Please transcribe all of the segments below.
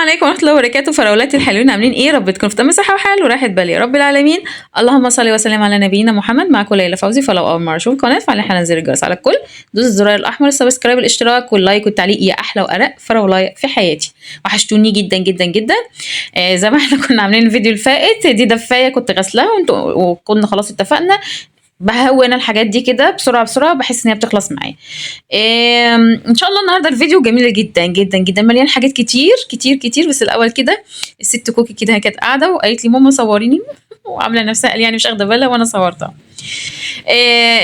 عليكم ورحمة الله وبركاته. فراولاتي الحلوين عاملين ايه؟ رب تكونوا في تمام صحة وحال وراحة بال يا رب العالمين. اللهم صل وسلم على نبينا محمد. معكم ليلى فوزي. فلو اول مرة اشوف القناة فعلى حالا زر الجرس على الكل، دوس الزرار الاحمر، السبسكرايب، الاشتراك واللايك والتعليق يا احلى وارق فراولايه في حياتي. وحشتوني جدا جدا جدا. زي ما احنا كنا عاملين الفيديو اللي فات، دي دفاية كنت غسلاها وكنا خلاص اتفقنا بهون الحاجات دي كده بسرعه بسرعه بحس ان هي بتخلص معايا. ان شاء الله النهارده الفيديو جميل جدا جدا جدا، مليان حاجات كتير كتير كتير. بس الاول كده الست كوكي كده هي كانت قاعده وقالت لي ماما صوريني وعامله نفسها يعني مش واخده بالها وانا صورتها.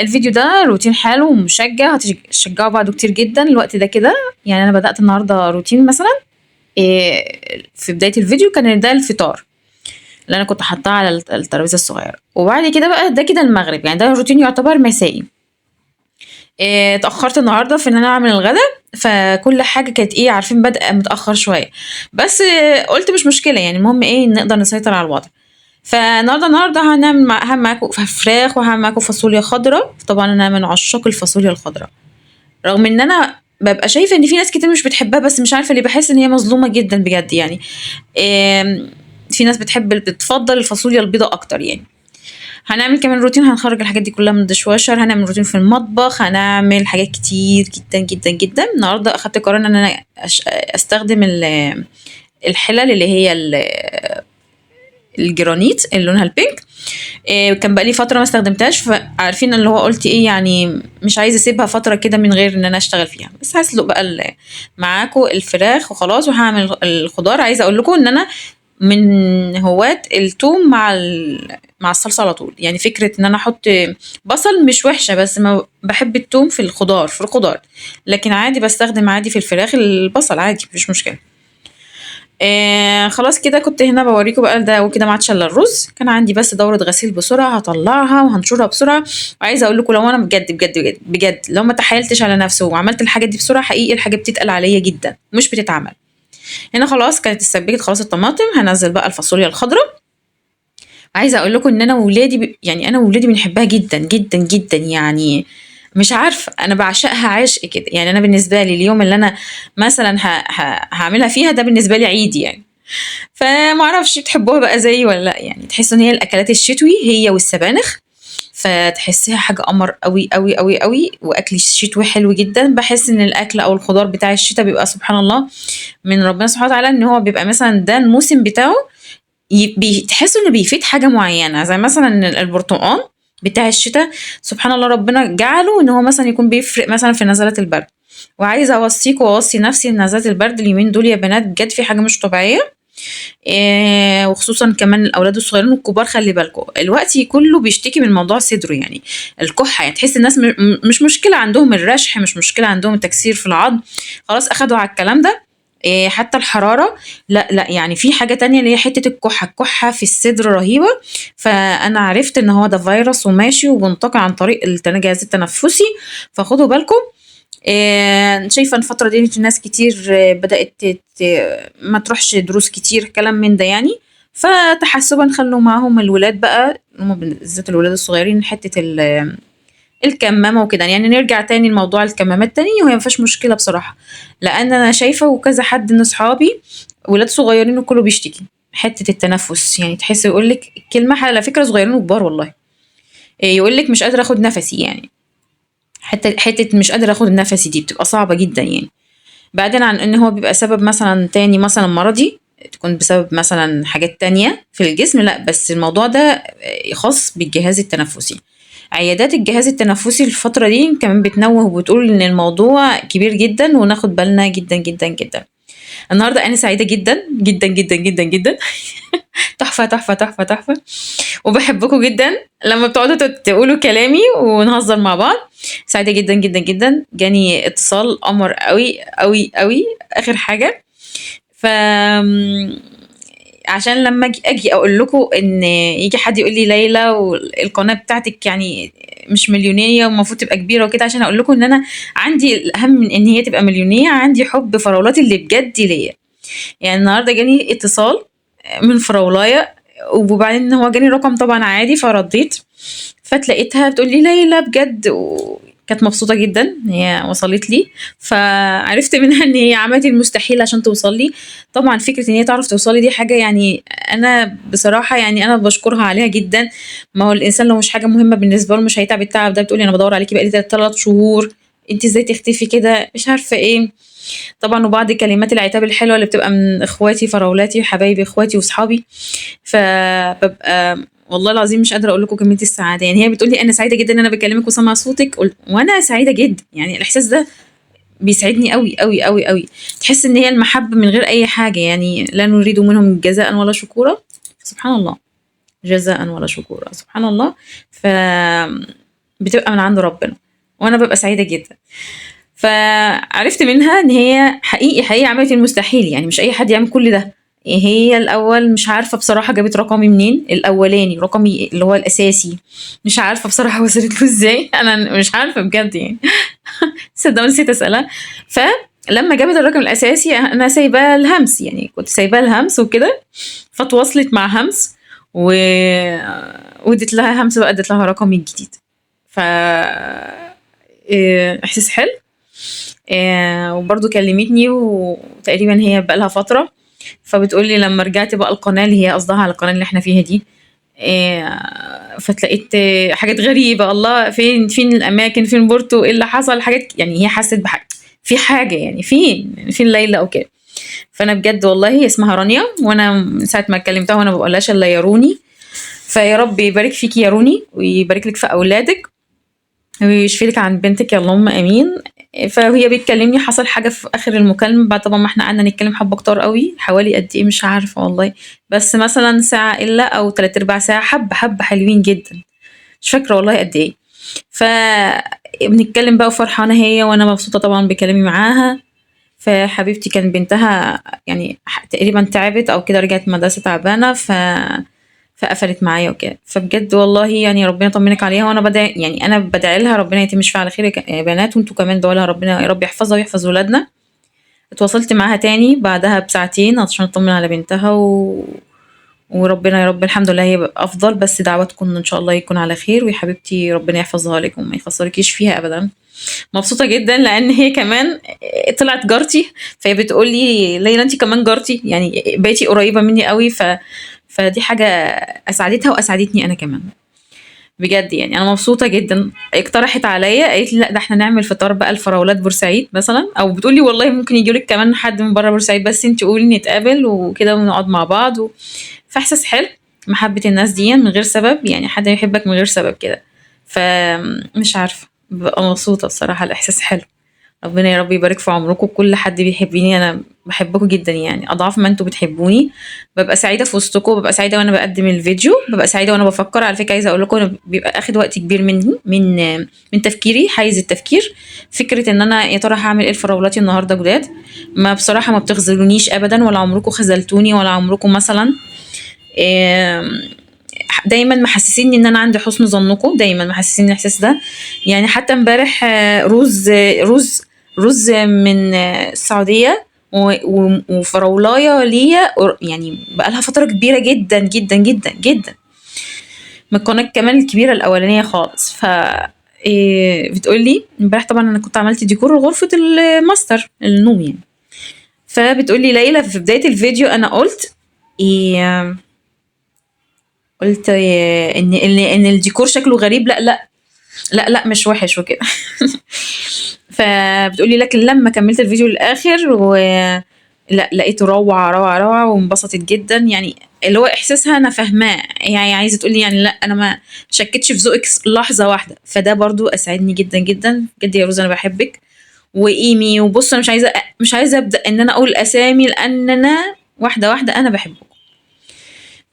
الفيديو ده روتين حلو ومشجع، هتشجعوا بعضه كتير جدا الوقت ده كده. يعني انا بدات النهارده روتين مثلا. في بدايه الفيديو كان ده الفطار اللي انا كنت حاطاه على الترابيزه الصغيره، وبعد كده بقى ده كده المغرب، يعني ده روتين يعتبر مسائي. اتاخرت النهارده في ان انا اعمل الغدا، فكل حاجه كانت عارفين بادئه متاخر شويه، بس قلت مش مشكله، يعني المهم نقدر نسيطر على الوضع. فالنهارده هعمل معاكم فراخ وهعمل معاكم فاصوليا خضراء. طبعا انا من عشاق الفاصوليا الخضراء، رغم ان انا ببقى شايفه ان في ناس كتير مش بتحبها، بس مش عارفه ليه بحس ان هي مظلومه جدا بجد يعني. في ناس بتفضل الفاصوليا البيضاء اكتر يعني. هنعمل كمان روتين، هنخرج الحاجات دي كلها من الدشواشر، هنعمل روتين في المطبخ، هنعمل حاجات كتير جدا جدا جدا. النهارده اخدت قرار ان انا استخدم الحلل اللي هي الجرانيت اللي لونها البينك. كان بقالي فتره ما استخدمتهاش، فعارفين اللي هو قلت يعني مش عايزه اسيبها فتره كده من غير ان انا اشتغل فيها. بس هسلق بقى معاكم الفراخ وخلاص، وهعمل الخضار. عايزه اقول لكم ان انا من هواة التوم مع الصلصه على طول. يعني فكره ان انا احط بصل مش وحشه، بس ما بحب التوم في الخضار، لكن عادي بستخدم عادي في الفراخ البصل عادي مفيش مشكله. خلاص كده كنت هنا بوريكم بقى ده، وكده ما عادش الا الرز. كان عندي بس دوره غسيل بسرعه هطلعها وهنشرها بسرعه. وعايزه اقول لكم لو انا بجد بجد بجد بجد لو ما تحايلتش على نفسي وعملت الحاجات دي بسرعه، حقيقي الحاجه بتتقل عليا جدا مش بتتعمل. هنا خلاص كانت اتسبكت خلاص الطماطم، هنزل بقى الفاصوليا الخضراء. عايزه اقول لكم ان انا وولادي يعني انا وولادي بنحبها جدا جدا جدا، يعني مش عارفه انا بعشقها عشق كده. يعني انا بالنسبه لي اليوم اللي انا مثلا هعملها فيها ده بالنسبه لي عيد يعني. فما اعرفش تحبوها بقى زيي ولا لا؟ يعني تحسوا ان هي الاكلات الشتوي هي والسبانخ، فتحسيها حاجه قمر قوي قوي قوي قوي. واكل الشتوي حلو جدا. بحس ان الاكل او الخضار بتاع الشتاء بيبقى سبحان الله من ربنا سبحانه وتعالى، ان هو بيبقى مثلا ده الموسم بتاعه بتحسوا انه بيفيد حاجه معينه. زي مثلا البرتقال بتاع الشتاء سبحان الله ربنا جعله ان هو مثلا يكون بيفرق مثلا في نزلات البرد. وعايزه اوصيكم واوصي نفسي ان نزلات البرد اليومين دول يا بنات بجد في حاجه مش طبيعيه. وخصوصا كمان الاولاد الصغيرين والكبار، خلي بالكم الوقت كله بيشتكي من موضوع صدره، يعني الكحه. يعني تحس الناس مش مشكله عندهم الرشح، مش مشكله عندهم تكسير في العظم، خلاص اخدوا على الكلام ده. حتى الحرارة لا لا، يعني في حاجة تانية اللي هي حتة الكحة في الصدر رهيبة. فأنا عرفت إن هو ده فيروس وماشي وبنتقل عن طريق الجهاز التنفسي، فخدوا بالكم. شايفة الفترة دي ناس كتير بدأت ما تروحش دروس كتير كلام من ده يعني. فتحسبا خلوا معهم الولاد بقى، هم بالذات الولاد الصغيرين، حتة الكمامة وكده. يعني نرجع تاني لموضوع الكمامات تاني، وهي مفيهاش مشكلة بصراحة، لأن أنا شايفة وكذا حد من أصحابي ولاد صغيرين وكله بيشتكي حتة التنفس. يعني تحس يقولك كلمة على فكرة صغيرين وكبار والله، يقولك مش قادرة أخد نفسي. يعني حتة مش قادرة أخد نفسي دي بتبقى صعبة جدا يعني. بعدين عن إن هو بيبقى سبب مثلا تاني مثلا مرضي، تكون بسبب مثلا حاجات تانية في الجسم، لا بس الموضوع ده خاص بالجهاز التنفسي. عيادات الجهاز التنفسي الفترة دي كمان بتنوه وبتقول ان الموضوع كبير جدا وناخد بالنا جدا جدا جدا. النهاردة انا سعيدة جدا جدا جدا جدا جدا تحفة تحفة تحفة تحفة. وبحبكم جدا لما بتقعدوا تقولوا كلامي ونهزر مع بعض. سعيدة جدا جدا جدا. جاني اتصال قمر قوي قوي قوي اخر حاجة. ف عشان لما اجي اقول لكم ان يجي حد يقول لي ليلى والقناه بتاعتك يعني مش مليونيه ومفروض تبقى كبيره وكده، عشان اقول لكم ان انا عندي الاهم من ان هي تبقى مليونيه، عندي حب فراولات اللي بجد ليا. يعني النهارده جاني اتصال من فراولايه، وبعدين هو جاني رقم طبعا عادي فرديت، فتلاقيتها بتقول لي ليلى بجد كانت مبسوطة جدًا إن هي وصلت لي، فعرفت منها إن هي عملت المستحيل عشان توصل لي. طبعًا فكرة إن هي تعرف توصل لي دي حاجة يعني أنا بصراحة يعني أنا باشكرها عليها جدًا. ما هو الإنسان لو مش حاجة مهمة بالنسبة له مش هيتعب التعب ده. بتقول لي: "أنا بادوّر عليكِ بقى لي 3 شهور، أنتِ إزاي تختفي كده؟" مش عارفة إيه. طبعًا وبعض كلمات العتاب الحلوة اللي بتبقى من إخواتي، فراولاتي، حبايبي إخواتي وصحابي، فبابقى والله العظيم مش قادرة أقول لكم كمية السعادة. يعني هي بتقول لي: "أنا سعيدة جدًا إن أنا باكلمِك وسامعة صوتِك." قُلت وأنا سعيدة جدًا، يعني الإحساس ده بيسعدني أوي، أوي، أوي، أوي. تحس إن هي المحبة من غير أي حاجة، يعني لا نريد منهم جزاءً ولا شكورًا، سبحان الله، جزاءً ولا شكورًا، سبحان الله. بتبقى من عند ربنا، وأنا بابقى سعيدة جدًا. فعرفت منها إن هي حقيقي، حقيقي عملت المستحيل، يعني مش أي حد يعمل كل ده. هي الأول مش عارفة بصراحة جابت رقمي منين، الأولاني رقمي اللي هو الأساسي، مش عارفة بصراحة وصلت له إزاي، أنا مش عارفة بجد يعني. تصدقوا نسيت أسألها. فلمّا جابت الرقم الأساسي أنا سايباه لهمس، يعني كنت سايباه لهمس وكده، فاتواصلت مع همس و واديت لها همس بقى اديت لها رقمي الجديد. ف إحساس حلو. وبرضه كلمتني وتقريبًا هي بقى لها فترة، فبتقول لي لمّا رجعت بقى القناة اللي هي قصدها على القناة اللي إحنا فيها دي، فاتلاقيت حاجات غريبة، الله فين الأماكن، فين بورتو، إيه اللي حصل، حاجات يعني هي حست في حاجة يعني فين ليلى أو كده. فأنا بجد والله هي اسمها رانيا، وأنا من ساعة ما كلمتها وأنا ما باقولهاش إلا يا روني. فيا رب يبارك فيكِ يا روني، ويبارك لِك في أولادِك، ويشفي لِك عن بنتِك اللهم آمين. فهي بتكلمني حصل حاجة في آخر المكالمة بعد طبعًا ما إحنا قعدنا نتكلم حبة كتار أوي، حوالي قد إيه مش عارفة والله، بس مثلًا ساعة إلا أو 3/4 ساعة، حبة حلوين جدًا، مش فاكرة والله قد إيه. بنتكلم بقى وفرحانة هي وأنا مبسوطة طبعًا بكلامي معاها. فحبيبتي كان بنتها يعني تقريبًا تعبت أو كده، رجعت من المدرسة تعبانة فقفلت معايا وكده. فبجد والله يعني ربنا يطمنِك عليها، وأنا يعني أنا بادعي لها ربنا يتم يشفيها على خير يا بنات، وأنتم كمان ادعوا لها ربنا يا رب يحفظها ويحفظ ولادنا. اتواصلت معاها تاني بعدها بساعتين عشان أطمن على بنتها وربنا يا رب الحمد لله هي أفضل، بس دعواتكم إن شاء الله يكون على خير، ويا حبيبتي ربنا يحفظها لِك وما يخسركيش فيها أبدًا. مبسوطة جدًا لإن هي كمان طلعت جارتي، فهي بتقول لي: "ليلى أنتِ كمان جارتي، يعني بقيتِ قريبة مني أوي." فدي حاجة أسعدتها وأسعدتني أنا كمان. بجد يعني أنا مبسوطة جدًا. اقترحت عليَّ قالت لي: "لأ ده إحنا نعمل فطار بقى لفراولات بورسعيد مثلًا." أو بتقول لي: "والله ممكن ييجي لِك كمان حد من برّه بورسعيد، بس أنتِ قولي نتقابل وكده ونقعد مع بعض." فإحساس حلو، محبة الناس ديًا من غير سبب، يعني حد يحبك من غير سبب كده. مش عارفة، بابقى مبسوطة بصراحة، الإحساس حلو. ربنا يا رب يبارك في عمركم، كل حد بيحبني أنا باحبكم جدًا يعني أضعاف ما أنتم بتحبوني. بابقى سعيدة في وسطكم، بابقى سعيدة وأنا باقدّم الفيديو، بابقى سعيدة وأنا بافكّر. على فكرة عايزة أقول لكم أنا بيبقى آخد وقت كبير منّي من تفكيري، حيّز التفكير، فكرة إن أنا يا ترى هاعمل إيه لفراولاتي النهارده جداد. بصراحة ما بتخذلونيش أبدًا ولا عمركم خذلتوني ولا عمركم مثلًا آمم دايمًا محسّسينّي إن أنا عند حُسن ظنكم، دايمًا محسّسينّي الإحساس ده. يعني حتى امبارح رُز من السعودية وفراولاية ليّا يعني بقى لها فترة كبيرة جدًا، جدًا، جدًا، جدًا، من القناة كمان الكبيرة الأولانية خالص. بتقول لي امبارح طبعًا أنا كنت عملت ديكور لغرفة الماستر النوم يعني. فبتقول لي: "ليلى في بداية الفيديو أنا آآ قُلت إن الديكور شكله غريب، لأ مش وِحِش وكده." فبتقول لي: "لكن لمّا كمّلت الفيديو للآخر لأ لقيته روعة، روعة، روعة." وانبسطت جدًا، يعني اللي هو إحساسها أنا فاهماه، يعني عايزة تقول لي يعني لأ أنا ما شكّيتش في ذوقِك لحظة واحدة، فده برضه أسعدني جدًا، جدًا. بجد يا روز أنا باحبِّك وإيمي. وبُص أنا مش عايزة أبدأ إن أنا أقول أسامي لأن أنا واحدة، واحدة أنا باحبكم.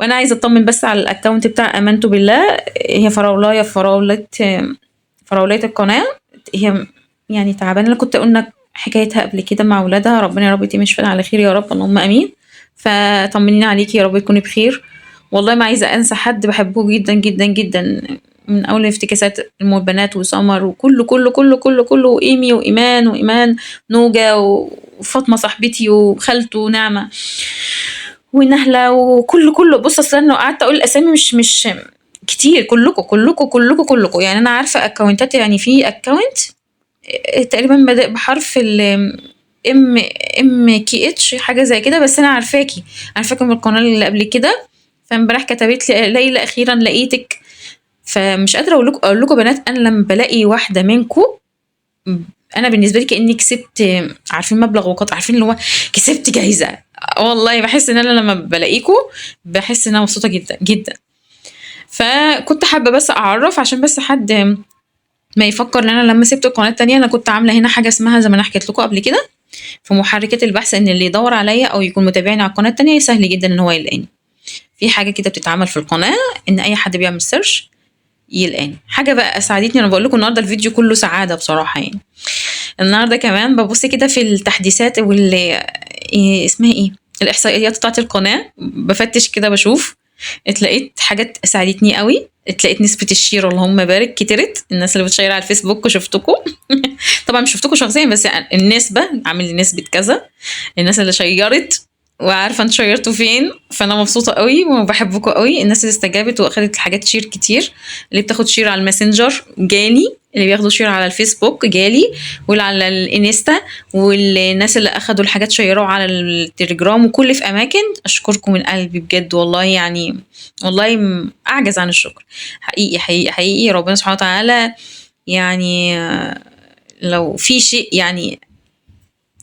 وأنا عايزة أطمن بس على الأكونت بتاع آمنت بالله، هي فراولاية القناة. هي يعني تعبانة، أنا كنت قلنا حكايتها قبل كده مع ولادها، ربنا يا رب يتم يشفيها على خير يا رب اللهم آمين. فطمنيني عليكِ يا رب تكوني بخير. والله ما عايزة أنسى حد باحبه جدًا، جدًا، جدًا، من أول الافتكاسات البنات وسمر وكله، كله، كله، كله، كله، وإيمي وإيمان، نوجة وفاطمة صاحبتي وخالته نعمة ونهلة وكله. بُص أصل أنا لو قعدت أقول الأسامي مش كتير، كلكم يعني انا عارفه اكونتات، يعني في اكونت تقريبا بدأ بحرف ال ام ام كي اتش حاجه زي كده، بس انا عارفاكي من القناه اللي قبل كده. فامبارح كتبت لي ليلى اخيرا لقيتك. فمش قادره اقول لكم بنات، انا لما بلاقي واحده منكم انا بالنسبه لي كاني كسبت، عارفين مبلغ وقدر، عارفين اللي هو كسبت جايزه. والله بحس ان انا لما بلاقيكم بحس ان انا مبسوطه جدا جدا. فكنت حابه بس اعرف عشان بس حد ما يفكر ان انا لما سبت القناه التانية انا كنت عامله هنا حاجه اسمها زي ما انا حكيت لكم قبل كده في محركات البحث، ان اللي يدور عليا او يكون متابعني على القناه التانية سهل جدا ان هو يلاقيني. في حاجه كده بتتعمل في القناه ان اي حد بيعمل سيرش يلقاني. حاجه بقى ساعدتني، انا بقول لكم النهارده الفيديو كله سعاده بصراحه يعني. النهارده كمان ببص كده في التحديثات اسمها ايه، الاحصائيات بتاعت القناه، بفتش كده بشوف. اتلاقيت حاجات ساعدتني قوي، اتلاقيت نسبة الشير اللهم بارك كترت. الناس اللي بتشير على الفيسبوك شفتكم طبعا مش شفتكم شخصيا، بس النسبة عامل لي نسبة كذا. الناس اللي شيرت وعارفه انتوا شيرتوا فين، فانا مبسوطه قوي وبحبكم قوي. الناس اللي استجابت واخدت الحاجات شير كتير، اللي بتاخد شير على الماسنجر جالي، اللي بياخدوا شير على الفيسبوك جالي، واللي على الانستا، والناس اللي اخدوا الحاجات شيروها على التليجرام وكل في اماكن. اشكركم من قلبي بجد والله يعني، والله اعجز عن الشكر. حقيقي حقيقي حقيقي ربنا سبحانه وتعالى يعني لو في شيء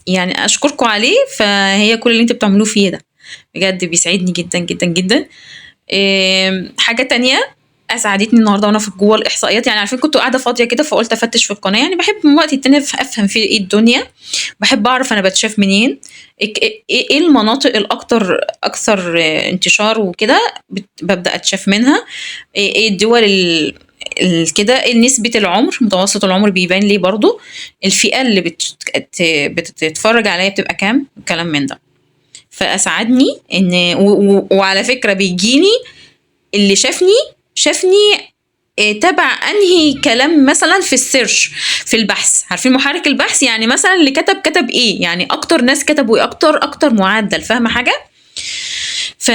يعني اشكركم عليه، فهي كل اللي انتوا بتعملوه فيه ده بجد بيسعدني جدا جدا جدا. حاجه تانية اسعدتني النهارده وانا في جوه الاحصائيات، يعني عارفين كنت قاعده فاضيه كده فقلت افتش في القناه، يعني بحب من وقت التاني افهم في ايه الدنيا، بحب اعرف انا بتشاف منين، ايه المناطق اكثر انتشار وكده، ببدا اتشاف منها. ايه الدول كده، نسبة العمر، متوسط العمر بيبان لي برضو، الفئة اللي بتتفرج عليا بتبقى كام، الكلام من ده. فأسعدني ان وعلى فكرة بيجيني اللي شافني تبع انهي كلام مثلا في السيرش في البحث، عارفين محرك البحث، يعني مثلا اللي كتب ايه، يعني اكتر ناس كتبوا ايه، اكتر معدل، فاهمه حاجه. ف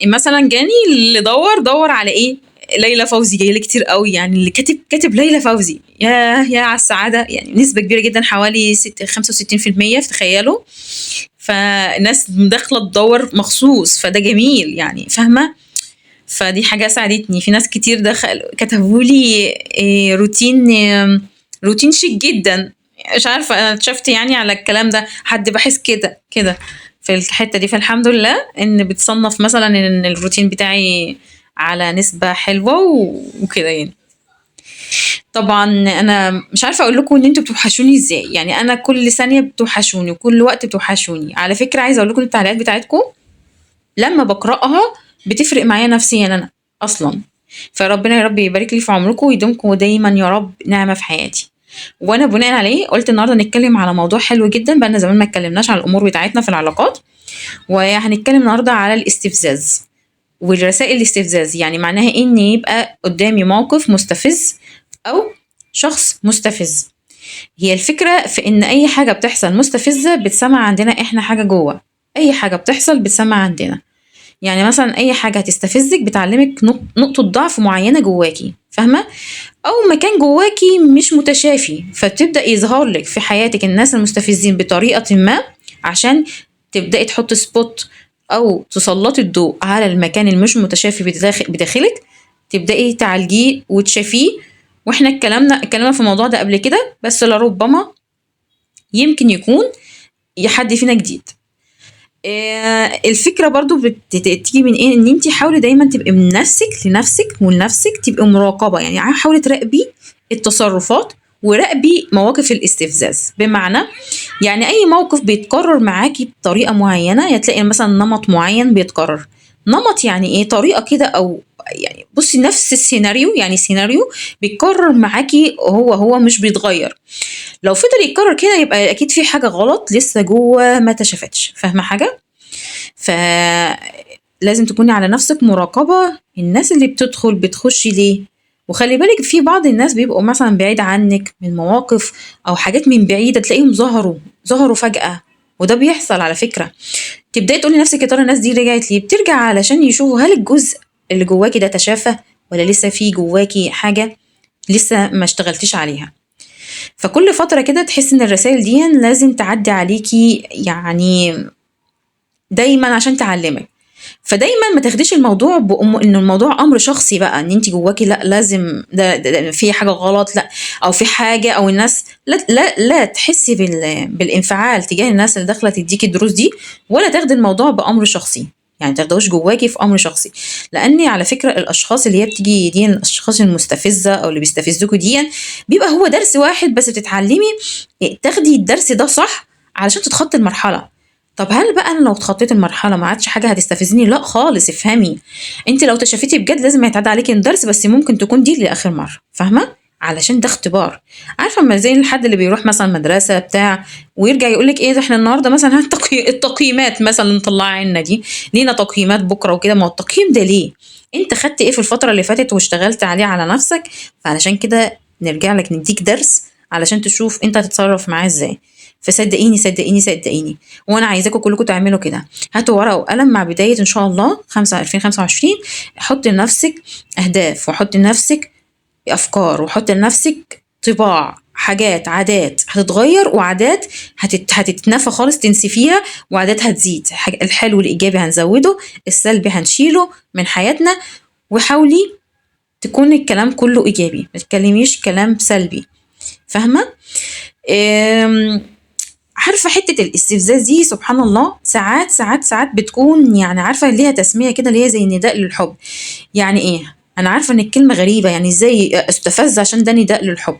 مثلا جاني اللي دور على ايه، ليلى فوزي جاي لي كتير قوي، يعني اللي كاتب ليلى فوزي، يا على السعاده، يعني نسبه كبيره جدا حوالي 65%، تخيلوا. فناس داخله تدور مخصوص، فده جميل يعني، فاهمه. فدي حاجه ساعدتني. في ناس كتير كتبوا لي روتين شيك جدا، مش عارفه انا اكتشفت يعني على الكلام ده حد بحس كده في الحته دي. فالحمد لله ان بتصنف مثلا ان الروتين بتاعي على نسبه حلوه وكده يعني. طبعا انا مش عارفه اقول لكم ان انتوا بتوحشوني ازاي، يعني انا كل ثانيه بتوحشوني وكل وقت بتوحشوني. على فكره عايزه اقول لكم التعليقات بتاعتكم لما بقراها بتفرق معايا نفسيا انا اصلا. فربنا يا رب يبارك لي في عمركم ويدومكم دايما يا رب نعمه في حياتي. وانا بناء عليه قلت النهارده نتكلم على موضوع حلو جدا، بقالنا زمان ما اتكلمناش على الامور بتاعتنا في العلاقات، وهنتكلم النهارده على الاستفزاز والرسائل الاستفزاز. يعني معناها ان يبقى قدامي موقف مستفز او شخص مستفز. هي الفكرة في ان اي حاجة بتحصل مستفزة بتسمع عندنا احنا حاجة جوه، اي حاجة بتحصل بتسمع عندنا. يعني مثلا اي حاجة هتستفزك بتعلمك نقطة ضعف معينة جواكي، فاهمة، او مكان جواكي مش متشافي، فبتبدأ يظهر لك في حياتك الناس المستفزين بطريقة ما عشان تبدأي تحط سبوت او تسلطي الضوء على المكان المش متشافي بداخلك، تبدأي تعالجيه وتشافيه. واحنا اتكلمنا في الموضوع ده قبل كده، بس لربما يمكن يكون حد فينا جديد. الفكرة برضو بتيجي من ايه، ان انتي حاولي دايما تبقي من نفسك ولنفسك تبقي مراقبة، يعني حاولي تراقبي التصرفات وراقبي مواقف الاستفزاز. بمعنى يعني اي موقف بيتكرر معاكي بطريقة معينة، تلاقي مثلا نمط معين بيتكرر. نمط يعني ايه، طريقة كده، او يعني بصي نفس السيناريو، يعني سيناريو بيتكرر معاكي هو مش بيتغير. لو فضل يتكرر كده يبقى اكيد في حاجة غلط لسه جوه ما تشافتش، فاهمة حاجة. فلازم تكوني على نفسك مراقبة الناس اللي بتخش ليه. وخلي بالك في بعض الناس بيبقوا مثلا بعيد عنك من مواقف او حاجات من بعيدة، تلاقيهم ظهروا فجأة، وده بيحصل على فكرة. تبداي تقولي لنفسك يا ترى الناس دي رجعت ليه، بترجع علشان يشوفوا هل الجزء اللي جواكي ده تشافى، ولا لسه في جواكي حاجة لسه ما اشتغلتيش عليها. فكل فترة كده تحس ان الرسائل دي لازم تعدي عليكي يعني دايما عشان تعلمك. فدايما ما تاخديش الموضوع ان الموضوع امر شخصي بقى، ان انت جواكي لا لازم ده في حاجه غلط، لا او في حاجه او الناس، لا تحسي بالانفعال تجاه الناس اللي داخله تديكي الدروس دي، ولا تاخدي الموضوع بامر شخصي. يعني تاخدوش جواكي في امر شخصي، لان على فكره الاشخاص اللي هي بتيجي دي، الاشخاص المستفزه او اللي بيستفزوكوا دي، بيبقى هو درس واحد بس بتتعلمي تاخدي الدرس ده صح علشان تتخطي المرحله. طب هل بقى انا لو اتخطيت المرحله ما عادش حاجه هتستفزني؟ لا خالص. افهمي، انت لو تشافيتي بجد لازم هيتعدى عليكي الدرس، بس ممكن تكون دي لاخر مره، فاهمه؟ علشان ده اختبار. عارفه اما زي الحد اللي بيروح مثلا مدرسه بتاع ويرجع يقول لك ايه ده احنا النهارده مثلا التقييمات مثلا مطلعه عنا دي، لينا تقييمات بكره وكده. ما هو التقييم ده ليه؟ انت خدت ايه في الفتره اللي فاتت واشتغلت عليه على نفسك؟ فعلشان كده نرجع لك نديك درس علشان تشوف انت هتتصرف معاه ازاي. فصدقيني صدقيني صدقيني، وانا عايزاكم كلكم تعملوا كده. هاتوا ورقه وقلم مع بدايه ان شاء الله 2025، حطي لنفسك اهداف، وحطي لنفسك افكار، وحطي لنفسك طباع، حاجات عادات هتتغير، وعادات هتتنفى خالص تنسفيها، وعادات هتزيد. الحلو الايجابي هنزوده، السلبي هنشيله من حياتنا. وحاولي تكون الكلام كله ايجابي، ما تتكلميش كلام سلبي، فاهمه؟ عارفة حتة الاستفزاز دي سبحان الله ساعات بتكون يعني عارفة ليها تسمية كده، اللي هي زي نداء للحب. يعني ايه؟ انا عارفة ان الكلمة غريبة، يعني ازاي استفز عشان ده نداء للحب؟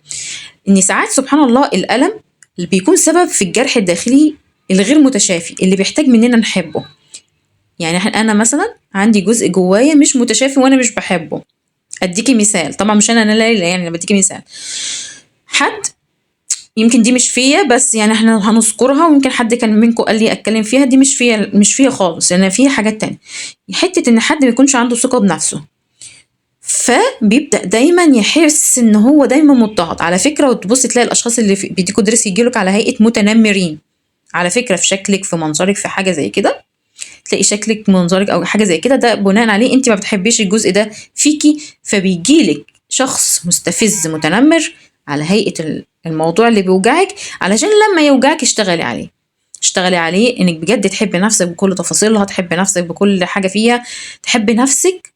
ان ساعات سبحان الله الألم اللي بيكون سبب في الجرح الداخلي الغير متشافي اللي بيحتاج مننا نحبه. يعني انا مثلا عندي جزء جوايا مش متشافي وانا مش بحبه. اديكي مثال، طبعا مش انا ليلى، يعني انا بديكي مثال. حد يمكن دي مش فيا، بس يعني احنا هنذكرها، ويمكن حد كان منكم قال لي اتكلم فيها. دي مش فيا خالص، لان فيها حاجات تانية. حته ان حد ما يكونش عنده ثقه بنفسه، فبيبدا دايما يحس ان هو دايما مضطهد. على فكره، وتبص تلاقي الاشخاص اللي بيديكوا درس يجيلك على هيئه متنمرين، على فكره في شكلك، في منظرك، في حاجه زي كده. تلاقي شكلك، منظرك او حاجه زي كده، ده بناء عليه انت ما بتحبيش الجزء ده فيكي، فبيجيلك شخص مستفز متنمر على هيئه الموضوع اللي بيوجعك، علشان لما يوجعك اشتغلي عليه. اشتغلي عليه انك بجد تحبي نفسك بكل تفاصيلها، تحبي نفسك بكل حاجه فيها، تحبي نفسك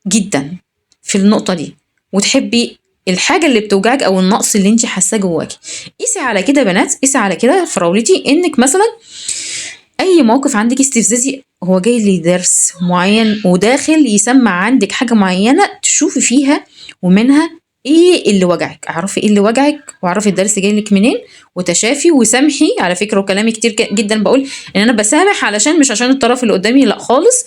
جدا في النقطه دي، وتحبي الحاجه اللي بتوجعك او النقص اللي انت حاساه جواكي. قيسي على كده بنات، قيسي على كده فراولتي، انك مثلا اي موقف عندك استفزازي هو جاي لي درس معين، وداخل يسمع عندك حاجه معينه تشوفي فيها ومنها ايه اللي وجعك. اعرفي ايه اللي وجعك، واعرفي الدرس جاي لك منين، وتشافي وسامحي. على فكره، وكلامي كتير جدا بقول ان انا بسامح علشان مش عشان الطرف اللي قدامي، لا خالص.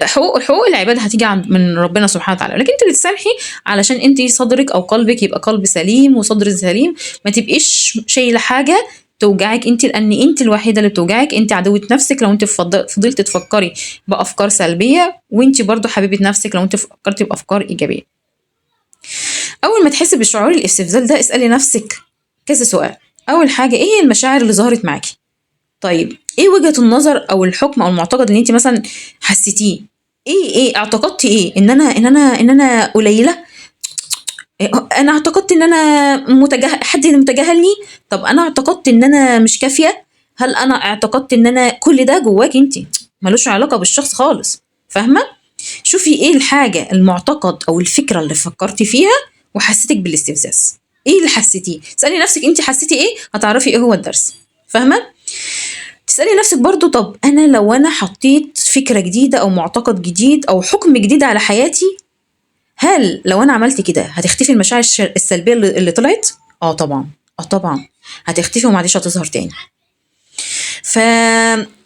حقوق العباد هتيجي من ربنا سبحانه وتعالى، لكن انت بتسامحي علشان انت صدرك او قلبك يبقى قلب سليم وصدر سليم، ما تبقيش شايله حاجه توجعك انت، لان انت الوحيده اللي بتوجعك. انت عدوه نفسك لو انت فضلت تفكري بافكار سلبيه، وانت برضو حبيبه نفسك لو انت فكرتي بافكار ايجابيه. اول ما تحسي بالشعور الاستفزاز ده اسالي نفسك كذا سؤال. اول حاجه، ايه هي المشاعر اللي ظهرت معاكي؟ طيب ايه وجهه النظر او الحكم او المعتقد اللي انت مثلا حسيتيه؟ ايه اعتقدتي ايه؟ ان انا قليله؟ انا اعتقدت ان انا حد متجاهلني؟ طب انا اعتقدت ان انا مش كافيه؟ هل انا اعتقدت ان انا كل ده جواك انت، ملوش علاقه بالشخص خالص، فاهمه؟ شوفي ايه الحاجه، المعتقد او الفكره اللي فكرتي فيها وحسيتك بالاستفزاز. ايه اللي حسيتيه؟ تسالي نفسك انت حسيتي ايه، هتعرفي ايه هو الدرس، فاهمه؟ تسالي نفسك برضو، طب انا لو انا حطيت فكره جديده او معتقد جديد او حكم جديد على حياتي، هل لو انا عملت كده هتختفي المشاعر السلبيه اللي طلعت؟ اه طبعا، اه طبعا هتختفي وما عادش هتظهر تاني. ف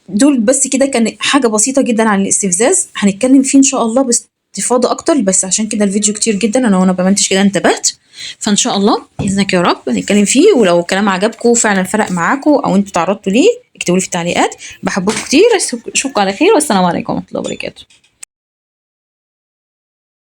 دول بس كده كان حاجه بسيطه جدا عن الاستفزاز، هنتكلم فيه ان شاء الله باستفاضه اكتر، بس عشان كده الفيديو كتير جدا انا وانا بمنتج كده انتبهت. فان شاء الله باذنك يا رب هنتكلم فيه، ولو الكلام عجبكم فعلا فرق معاكم او انتوا تعرضتوا ليه اكتبوا لي في التعليقات. بحبكم كتير، اشوفكم على خير، والسلام عليكم ورحمه الله وبركاته.